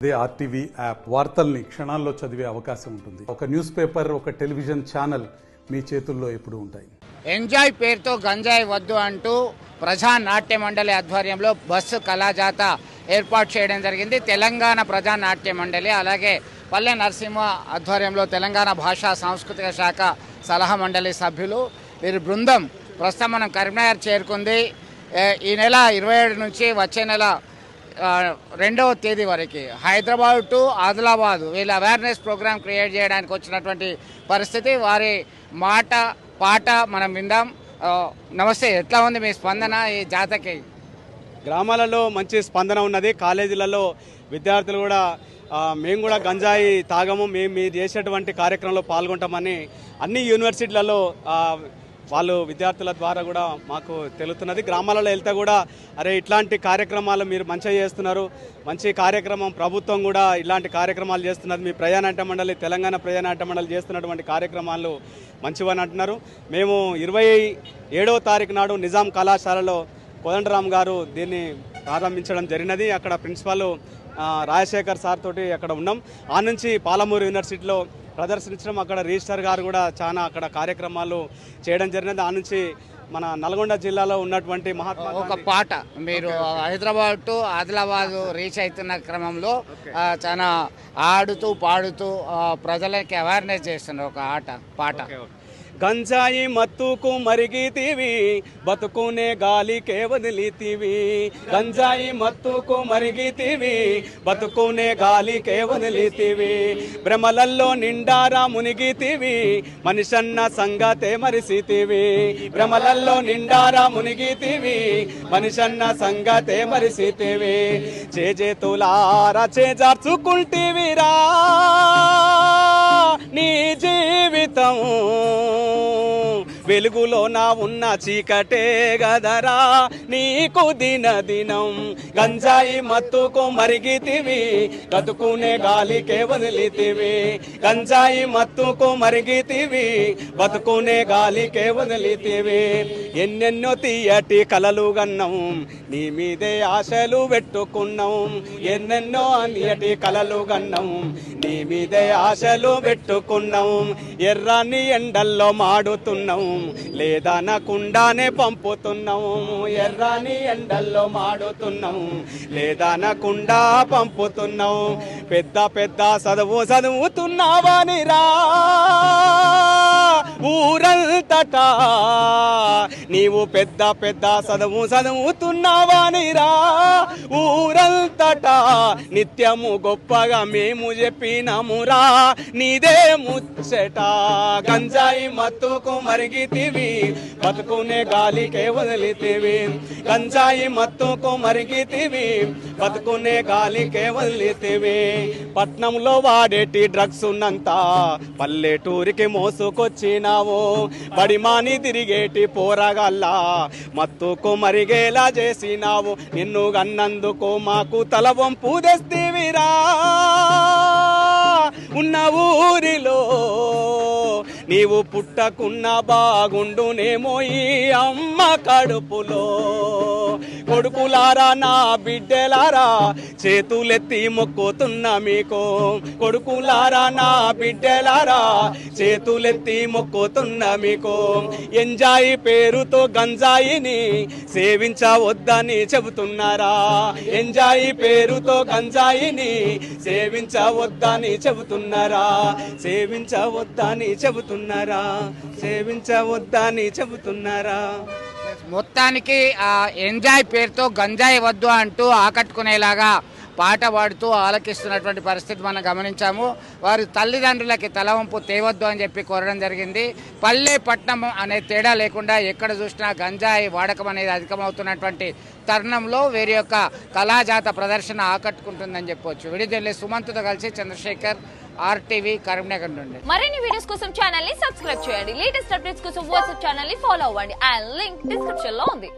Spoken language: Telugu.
అదే ఆర్టీవీ యాప్ వార్తల్ని క్షణాల్లో చదివే అవకాశం ఉంటుంది. ఒక న్యూస్ పేపర్, ఒక టెలివిజన్ ఛానల్ మీ చేతుల్లో ఎప్పుడూ ఉంటాయి. ఎంజాయ్ పేరుతో గంజాయి వద్దు అంటూ ప్రజా నాట్య మండలి ఆధ్వర్యంలో బస్సు కళాజాత ఏర్పాటు చేయడం జరిగింది. తెలంగాణ ప్రజా నాట్య మండలి అలాగే పల్లె నరసింహ ఆధ్వర్యంలో తెలంగాణ భాషా సాంస్కృతిక శాఖ సలహా మండలి సభ్యులు వీరి బృందం ప్రస్తుతం మనం కరీంనగర్ చేరుకుంది. ఈ నెల 27 నుంచి వచ్చే నెల 2వ తేదీ వరకు హైదరాబాద్ టు ఆదిలాబాద్ వీళ్ళ అవేర్నెస్ ప్రోగ్రామ్ క్రియేట్ చేయడానికి వచ్చినటువంటి పరిస్థితి. వారి మాట పాట మనం విందాం. నమస్తే, ఎట్లా ఉంది మీ స్పందన ఈ జాతకి? గ్రామాలలో మంచి స్పందన ఉన్నది. కాలేజీలలో విద్యార్థులు కూడా మేము కూడా గంజాయి తాగము, మేము మీరు చేసేటువంటి కార్యక్రమంలో పాల్గొంటామని అన్ని యూనివర్సిటీలలో వాళ్ళు విద్యార్థుల ద్వారా కూడా మాకు తెలుస్తున్నది. గ్రామాలలో వెళ్తే కూడా అరే ఇట్లాంటి కార్యక్రమాలు మీరు మంచిగా చేస్తున్నారు, మంచి కార్యక్రమం, ప్రభుత్వం కూడా ఇలాంటి కార్యక్రమాలు చేస్తున్నది, మీ ప్రజానాట్య మండలి తెలంగాణ ప్రజానాట్య మండలి చేస్తున్నటువంటి కార్యక్రమాలు మంచివని అంటున్నారు. మేము 27వ తారీఖు నాడు నిజాం కళాశాలలో కోదండరామ్ గారు దీన్ని ప్రారంభించడం జరిగినది. అక్కడ ప్రిన్సిపాల్ రాజశేఖర్ సార్ తోటి అక్కడ ఉన్నాం. ఆ నుంచి పాలమూరు యూనివర్సిటీలో ప్రదర్శించడం, అక్కడ రిజిస్టర్ గారు కూడా చాలా అక్కడ కార్యక్రమాలు చేయడం జరిగినది. ఆ నుంచి మన నల్గొండ జిల్లాలో ఉన్నటువంటి మహాత్మా ఒక పాట మీరు హైదరాబాద్ టు ఆదిలాబాద్ రీచ్ అవుతున్న క్రమంలో చాలా ఆడుతూ పాడుతూ ప్రజలకి అవేర్నెస్ చేస్తున్నారు ఒక పాట. గంజాయి మత్తుకు మరిగితివి, బతుకునే గాలికే వదిలితివి. గంజాయి మత్తుకు మరిగితివి, బతుకునే గాలికే వదిలితివి. భ్రమలల్లో నిండారా మునిగితివి, మనిషన్న సంగతే మరిసితివి. భ్రమలల్లో నిండారా మునిగితివి, మనిషన్న సంగతే మరిసితివి. చేజేతులారా చేజార్చుకుంటివిరా నీ జీవితం, వెలుగులో నా ఉన్న చీకటే గదరా నీకు దినం. గంజాయి మత్తుకు మరిగితివి, బతుకునే గాలికే వదిలితివి. గంజాయి మత్తుకు మరిగితివి, బతుకునే గాలికే వదిలితివి. ఎన్నెన్నో తీయటి కలలు గన్నాం, నీ మీదే ఆశలు పెట్టుకున్నాం. ఎన్నెన్నో తీయటి కలలు గన్నాం, నీ మీదే ఆశలు పెట్టుకున్నాం. ఎర్రాని ఎండల్లో మాడుతున్నాం, లేదనకుండానే పంపుతున్నాం. ఎర్రాని ఎండల్లో మాడుతున్నాం, లేదనకుండా పంపుతున్నాం. పెద్ద పెద్ద చదువుతున్నావానిరా ఊరంతటా, నీవు పెద్ద పెద్ద చదువుతున్నావానిరా ఊరంతటా. నిత్యము గొప్పగా మేము చెప్పినామురా నీదే ముచ్చట. గంజాయి మత్తుకు మరిగితివి, బతుకునే గాలికే వదిలితివి. గంజాయి మత్తుకు మరిగితివి, బతుకునే గాలికే వదిలితివి. పట్నంలో వాడేటి డ్రగ్స్ ఉన్నంత పల్లెటూరికి మోసుకొచ్చినావు. బడిమాని తిరిగేటి పోరగల్లా మత్తుకు మరిగేలా చేసినావు. నిన్ను గన్నందుకు మాకు తల వంపు తెస్తివిరా. ఉన్న ఊరిలో నీవు పుట్టకున్న బాగుండునేమో ఈ అమ్మ కడుపులో. కొడుకులారా నా బిడ్డలారా చేతులెత్తి మొక్కుతున్నా మీకు. కొడుకులారా నా బిడ్డలారా చేతులెత్తి మొక్కుతున్నా మీకు. ఎంజాయి పేరుతో గంజాయిని సేవించవద్దని చెబుతున్నారా. ఎంజాయి పేరుతో గంజాయిని సేవించవద్దని చెబుతున్నారా. సేవించవద్దని చెబుతున్నారా. సేవించవద్దని చెబుతున్నారా. మొత్తానికి ఎంజాయ్ పేరుతో గంజాయి వద్దు అంటూ ఆకట్టుకునేలాగా పాట పాడుతూ ఆలకిస్తున్నటువంటి పరిస్థితి మనం గమనించాము. వారి తల్లిదండ్రులకి తలవంపు తేవద్దు అని చెప్పి కోరడం జరిగింది. పల్లె పట్నం అనే తేడా లేకుండా ఎక్కడ చూసినా గంజాయి వాడకం అనేది అధికమవుతున్నటువంటి తరుణంలో వీరి యొక్క కళాజాత ప్రదర్శన ఆకట్టుకుంటుందని చెప్పవచ్చు. విడిదెల్లి సుమంత్తో కలిసి చంద్రశేఖర్, RTV కరీంనగర్ నుండి. మరిన్ని వీడియోస్ కోసం ఛానల్ ని సబ్స్క్రైబ్ చేయండి. లేటెస్ట్ అప్డేట్స్ కోసం వాట్సాప్ ఛానల్ ని ఫాలో అవ్వండి. ఆ లింక్ డిస్క్రిప్షన్ లో ఉంది.